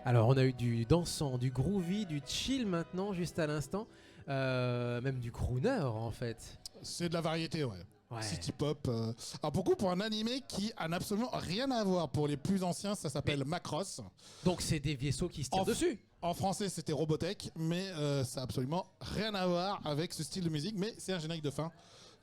Alors on a eu du dansant, du groovy, du chill maintenant, juste à l'instant. Même du crooner en fait. C'est de la variété, ouais. Ouais. City pop. Alors beaucoup pour un animé qui a absolument rien à voir. Pour les plus anciens, ça s'appelle Macross. Donc c'est des vaisseaux qui se tirent En- dessus. En français, c'était Robotech, mais ça a absolument rien à voir avec ce style de musique. Mais c'est un générique de fin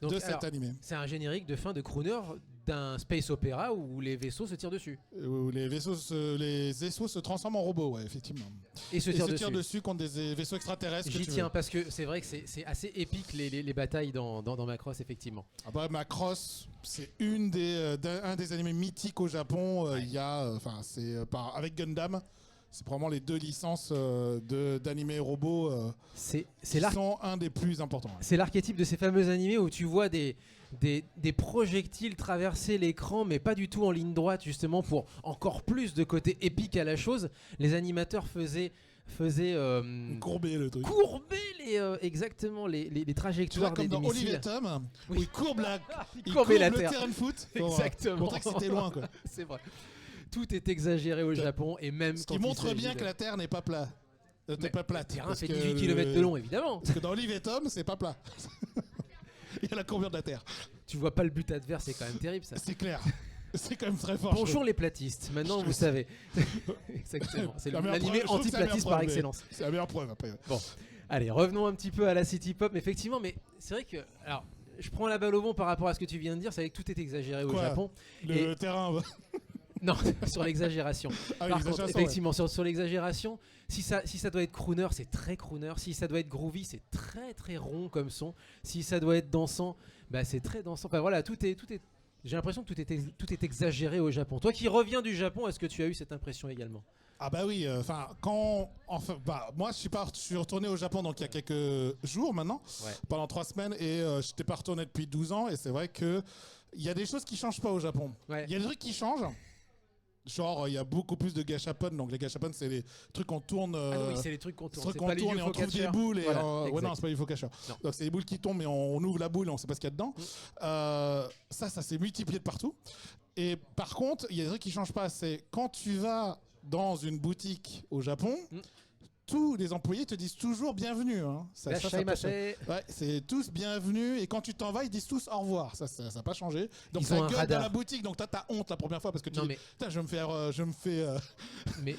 Donc, de cet alors, animé. c'est un générique de fin de crooner d'un space opéra où les vaisseaux se tirent dessus. Où les vaisseaux se transforment en robots, ouais, effectivement. Et se Et tirent se dessus. tirent dessus contre des vaisseaux extraterrestres. J'y tiens parce que c'est vrai que c'est assez épique les batailles dans Macross effectivement. Après, Macross, c'est un des animés mythiques au Japon. Il y a, avec Gundam, c'est probablement les deux licences d'animés robots C'est qui sont un des plus importants. C'est l'archétype de ces fameux animés où tu vois des projectiles traverser l'écran, mais pas du tout en ligne droite, justement, pour encore plus de côté épique à la chose. Les animateurs faisaient Courber le truc. exactement les Tu vois, trajectoires comme des dans missiles. Olivier Tom, où Oui. il courbe Il courbait la le terre. terrain de foot pour Exactement. montrer que c'était loin. Quoi. C'est vrai. Tout est exagéré au Japon et même Ce quand qui il montre s'agit bien de- que la Terre n'est pas plate. T'es pas plate. Le terrain parce fait que 18 km de long, évidemment. Parce que dans Olivier Tom, c'est pas plat. Il y a la courbure de la Terre. Tu vois pas le but adverse, c'est quand même terrible ça. C'est clair. C'est quand même très fort. Bonjour les platistes, maintenant vous savez. Exactement. C'est La meilleure l'animé preuve, je trouve que c'est la anti-platiste meilleure par preuve, mais excellence. C'est la meilleure preuve après. Bon, allez, revenons un petit peu à la city pop. Effectivement, mais c'est vrai que. Alors, je prends la balle au bon par rapport à ce que tu viens de dire, c'est vrai que tout est exagéré au Quoi Japon. Le terrain. Non, sur l'exagération. Ah, Par l'exagération, contre, effectivement, sur l'exagération, si ça doit être crooner, c'est très crooner. Si ça doit être groovy, c'est très très rond comme son. Si ça doit être dansant, bah c'est très dansant. Enfin voilà, tout est. J'ai l'impression que tout est exagéré au Japon. Toi qui reviens du Japon, est-ce que tu as eu cette impression également? Ah bah oui, moi je suis retourné au Japon donc il y a quelques jours maintenant, Ouais. pendant 3 semaines et je n'étais pas retourné depuis 12 ans et c'est vrai que il y a des choses qui changent pas au Japon. Ouais. Il y a des trucs qui changent. Genre il y a beaucoup plus de gachapon, donc les gachapon c'est les trucs qu'on tourne. Ah non, oui, c'est les trucs qu'on les tourne. trucs C'est qu'on pas les tourne et on trouve des UFO-catchers. boules et Voilà, ouais exact. non c'est pas les faux cacheurs. Non. Donc c'est des boules qui tombent et on ouvre la boule et on sait pas ce qu'il y a dedans. Ça s'est multiplié de partout. Et par contre il y a des trucs qui changent pas. C'est quand tu vas dans une boutique au Japon. Tous les employés te disent toujours bienvenue. Hein. Irashaimase. Ouais, c'est tous bienvenus et quand tu t'en vas, ils disent tous au revoir. Ça n'a pas changé. Donc Ils ça ont un gueule radar. dans la boutique. Donc t'as honte la première fois parce que tu Non, dis mais- putain, je Mais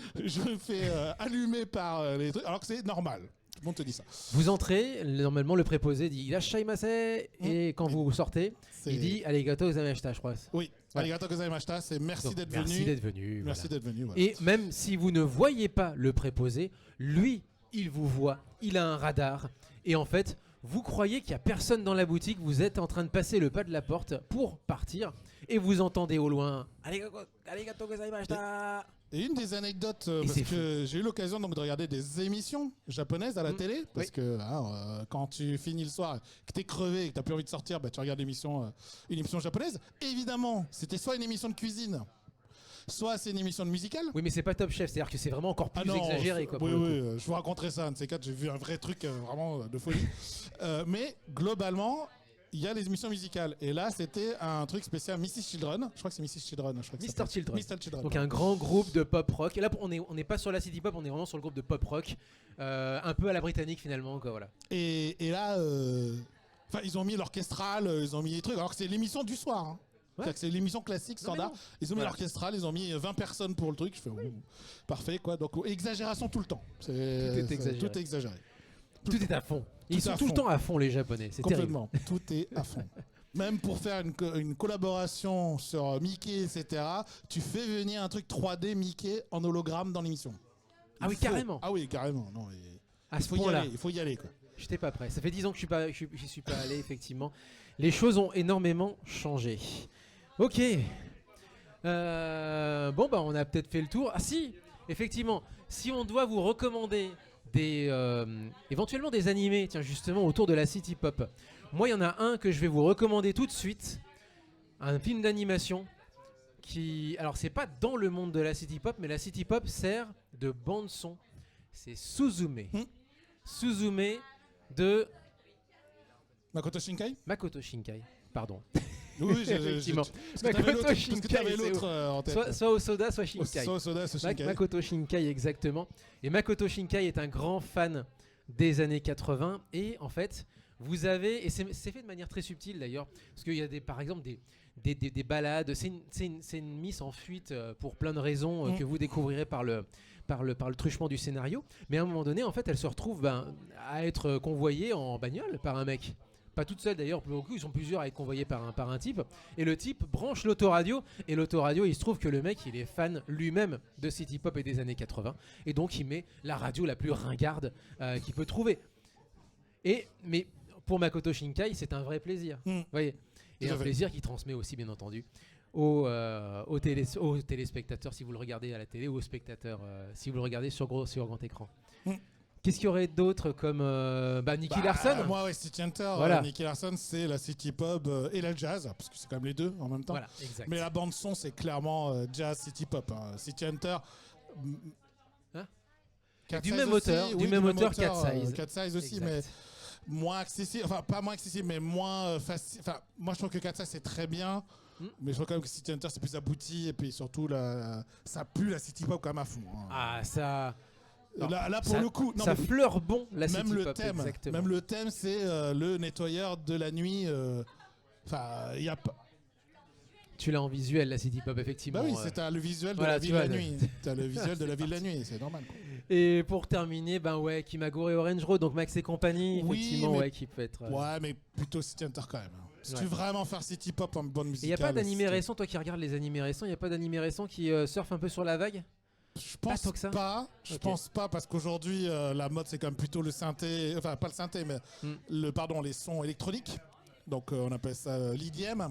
me fais allumer par les trucs alors que c'est normal. Tout le monde te dit ça. vous entrez, normalement le préposé dit Irashaimase et quand vous sortez, C'est- il dit Arigato gozaimashita, je crois. Oui. Ouais. Arigato gozaimashita, c'est merci Donc, d'être merci venu. d'être venu. Merci voilà. d'être venu. Voilà. Et même si vous ne voyez pas le préposé, lui, il vous voit, il a un radar. Et en fait, vous croyez qu'il n'y a personne dans la boutique, vous êtes en train de passer le pas de la porte pour partir, et vous entendez au loin Arigato gozaimashita. Et une des anecdotes, Et parce c'est que j'ai eu l'occasion donc de regarder des émissions japonaises à la télé, parce Oui. que quand tu finis le soir, que t'es crevé et que t'as plus envie de sortir, bah, tu regardes une émission japonaise. Évidemment, c'était soit une émission de cuisine, soit c'est une émission de musicale. Oui, mais c'est pas Top Chef, c'est-à-dire que c'est vraiment encore plus exagéré. Quoi, pour oui, le coup. oui, je vous raconterai ça, un de ces quatre, j'ai vu un vrai truc vraiment de folie. Mais globalement, il y a les émissions musicales. Et là, c'était un truc spécial Mrs. Children. Je crois que c'est Mrs. Children. Je crois que ça Mr. s'appelle. Children. Mr. Children. Donc un grand groupe de pop rock. Et là, on n'est pas sur la city pop, on est vraiment sur le groupe de pop rock, un peu à la britannique finalement, quoi, voilà. Et là, ils ont mis l'orchestral, ils ont mis les trucs, alors que c'est l'émission du soir. Hein. Ouais. C'est-à-dire que c'est l'émission classique standard. non. Ils ont mis Voilà. l'orchestral, ils ont mis 20 personnes pour le truc. Je fais parfait quoi. Donc exagération tout le temps. Tout est exagéré. Tout est exagéré. Tout est à fond. Ils sont à tout le fond. temps à fond, les Japonais. C'est terrible. Complètement. Tout est à fond. Même pour faire une collaboration sur Mickey, etc., tu fais venir un truc 3D Mickey en hologramme dans l'émission. Ah oui, Il faut. carrément. Ah oui, carrément. Non, À il ce faut y point-là. aller. Il faut y aller quoi. J'étais pas prêt. Ça fait 10 ans que j'y suis pas allé, effectivement. Les choses ont énormément changé. Ok. Bon, bah, on a peut-être fait le tour. Ah si, effectivement, si on doit vous recommander éventuellement des animés, tiens, justement, autour de la city pop. Moi, il y en a un que je vais vous recommander tout de suite. Un film d'animation qui... Alors, c'est pas dans le monde de la city pop, mais la city pop sert de bande-son. C'est Suzume. Suzume de Makoto Shinkai. Makoto Shinkai. Pardon. Oui, Effectivement. parce que t'avais l'autre en tête. Soit Osoda, soit Shinkai. Soit Soda, soit Shinkai. Makoto Shinkai, exactement. Et Makoto Shinkai est un grand fan des années 80. Et en fait, vous avez, et c'est fait de manière très subtile d'ailleurs, parce qu'il y a par exemple des balades. C'est une mise en fuite pour plein de raisons que vous découvrirez par le truchement du scénario. Mais à un moment donné, en fait, elle se retrouve à être convoyée en bagnole par un mec. Pas toute seule d'ailleurs, pour le coup, ils sont plusieurs à être convoyés par un type. Et le type branche l'autoradio. Et l'autoradio, il se trouve que le mec, il est fan lui-même de City Pop et des années 80. Et donc, il met la radio la plus ringarde qu'il peut trouver. Mais pour Makoto Shinkai, c'est un vrai plaisir. Vous voyez, et un plaisir qui transmet aussi, bien entendu, aux téléspectateurs si vous le regardez à la télé, ou aux spectateurs si vous le regardez sur grand écran. Qu'est-ce qu'il y aurait d'autre comme Nicky Larson? Moi, ouais, City Hunter, voilà. Nicky Larson, c'est la City Pop et la jazz, parce que c'est quand même les deux en même temps. Voilà, exact. Mais la bande son, c'est clairement jazz, City Pop. City Hunter. Du même auteur, du même auteur, Cat Size. Cat Size aussi, exact. Mais moins accessible, enfin pas moins accessible, mais moins facile. Enfin, moi je trouve que Cat Size c'est très bien, mais je trouve quand même que City Hunter c'est plus abouti, et puis surtout ça pue la City Pop quand même à fond. Ah, ça. Là pour le coup, ça fleure bon la City Pop. Exactement. Même le thème, c'est le nettoyeur de la nuit. Enfin, il y a pas. Tu l'as en visuel, la City Pop, effectivement. Bah oui, c'est le visuel de la vie de la nuit. T'as le visuel de la vie de la nuit, c'est normal. Quoi. Et pour terminer, Kimagure et Orange Road, donc Max et compagnie, effectivement, qui peut être. Ouais, mais plutôt City Hunter quand même. Si tu veux vraiment faire City Pop en bonne musique. Il n'y a pas d'animé récent, toi qui regardes les animés récents, il n'y a pas d'animé récent qui surfe un peu sur la vague? Je pense pas. Je pense pas parce qu'aujourd'hui la mode c'est quand même plutôt le synthé, enfin pas le synthé mais les sons électroniques. Donc on appelle ça l'IDM.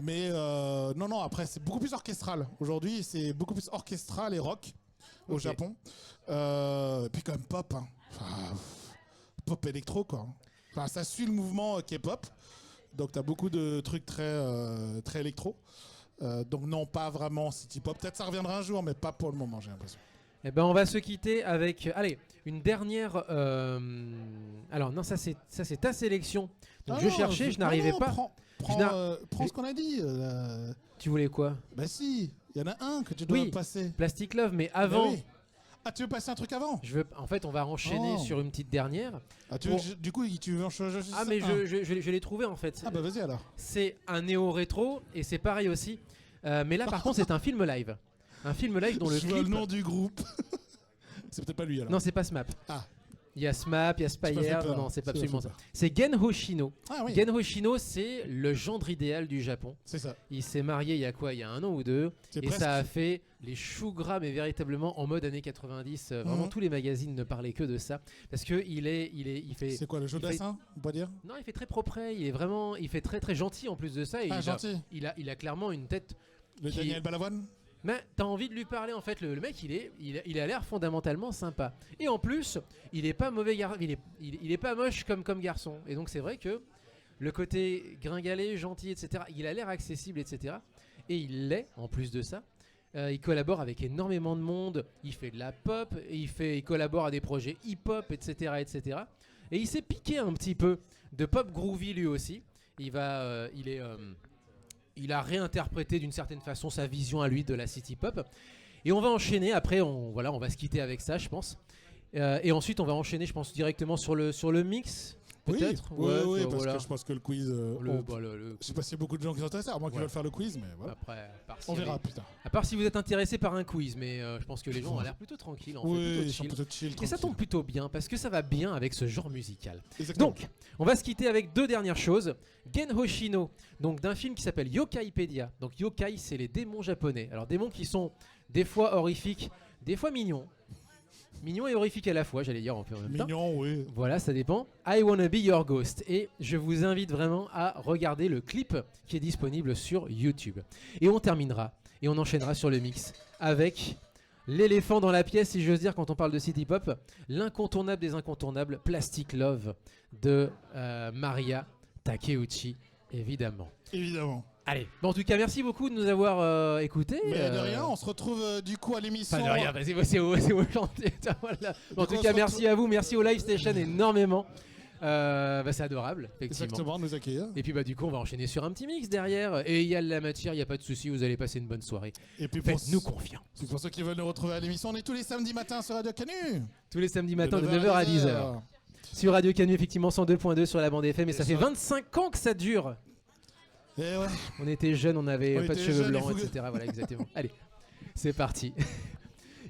Mais non après c'est beaucoup plus orchestral. Aujourd'hui c'est beaucoup plus orchestral et rock au Japon. Puis quand même pop. Pop électro quoi. Enfin ça suit le mouvement K-pop. Donc t'as beaucoup de trucs très électro. Donc non, pas vraiment City Pop. Peut-être ça reviendra un jour, mais pas pour le moment, j'ai l'impression. Eh ben, on va se quitter avec, une dernière. Alors non, ça c'est ta sélection. Donc je cherchais, je n'arrivais pas. Prends ce qu'on a dit. Tu voulais quoi? Bah si, il y en a un que tu dois passer. Plastic Love, mais avant. Bah oui. Ah, tu veux passer un truc avant? En fait, on va enchaîner sur une petite dernière. Ah, du coup, tu veux en changer? Ah, mais je l'ai trouvé en fait. Ah, bah vas-y alors. C'est un néo-rétro et c'est pareil aussi. Mais là, par contre, c'est un film live. Un film live dont le clip. Je vois le nom du groupe. C'est peut-être pas lui alors. Non, c'est pas SMAP. Ah. Il y a SMAP, il y a Spire. Non, c'est pas absolument ça. C'est Gen Hoshino. Ah, oui. Gen Hoshino, c'est le gendre idéal du Japon. C'est ça. Il s'est marié il y a quoi? Il y a 1 an ou 2. Et ça a fait les choux gras, mais véritablement en mode années 90. Vraiment, tous les magazines ne parlaient que de ça. Parce que il fait. C'est quoi le jeu d'assin, on peut dire? Non, il fait très propre. Il fait très très gentil en plus de ça. Et gentil. Il a clairement une tête. Daniel Balavoine? Mais t'as envie de lui parler en fait. Le mec, il a l'air fondamentalement sympa. Et en plus, il est pas mauvais il est pas moche comme garçon. Et donc c'est vrai que le côté gringalet, gentil, etc. Il a l'air accessible, etc. Et il l'est en plus de ça. Il collabore avec énormément de monde. Il fait de la pop. Il collabore à des projets hip-hop, etc., etc. Et il s'est piqué un petit peu de pop groovy lui aussi. Il a réinterprété d'une certaine façon sa vision à lui de la city pop. Et on va enchaîner, après on va se quitter avec ça je pense. Et ensuite on va enchaîner je pense directement sur le mix. Peut-être. Oui, parce que je pense que le quiz. Je sais pas s'il y a beaucoup de gens qui sont intéressés, à moins qu'ils veulent faire le quiz, mais voilà. Après, on verra plus tard. À part si vous êtes intéressé par un quiz, mais je pense que les gens ont l'air plutôt tranquilles. Ils sont plutôt chill. Et ça tombe plutôt bien parce que ça va bien avec ce genre musical. Exactement. Donc, on va se quitter avec 2 dernières choses. Gen Hoshino, donc d'un film qui s'appelle Yokaipedia. Donc yokai, c'est les démons japonais. Alors démons qui sont des fois horrifiques, des fois mignons. Mignon et horrifique à la fois, j'allais dire en même temps. Mignon, oui. Voilà, ça dépend. I Wanna Be Your Ghost. Et je vous invite vraiment à regarder le clip qui est disponible sur YouTube. Et on terminera, et on enchaînera sur le mix avec l'éléphant dans la pièce, si j'ose dire, quand on parle de city pop. L'incontournable des incontournables, Plastic Love de Maria Takeuchi, évidemment. Évidemment. Allez, bon, en tout cas, merci beaucoup de nous avoir écoutés. Mais de rien, on se retrouve du coup à l'émission. Enfin, de rien, c'est au chantier. Voilà. En tout cas, merci à vous, merci au Live Station énormément. C'est adorable, effectivement. Exactement, nous accueillir. Et puis du coup, on va enchaîner sur un petit mix derrière. Et il y a de la matière, il n'y a pas de souci, vous allez passer une bonne soirée. Et puis faites-nous confiance. Pour ceux qui veulent nous retrouver à l'émission, on est tous les samedis matins sur Radio Canu. Tous les samedis matins de 9h à 10h. Sur Radio Canu, effectivement, 102.2 sur la bande FM. Et ça fait 25 ans que ça dure. Et ouais. On était jeunes, on n'avait pas de cheveux blancs, jeunes, etc. Voilà, exactement. Allez, c'est parti.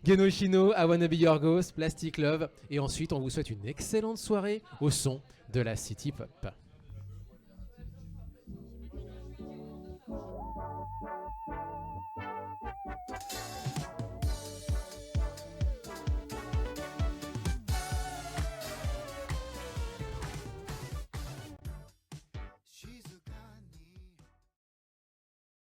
Genoshino, I Wanna Be Your Ghost, Plastic Love. Et ensuite, on vous souhaite une excellente soirée au son de la City Pop.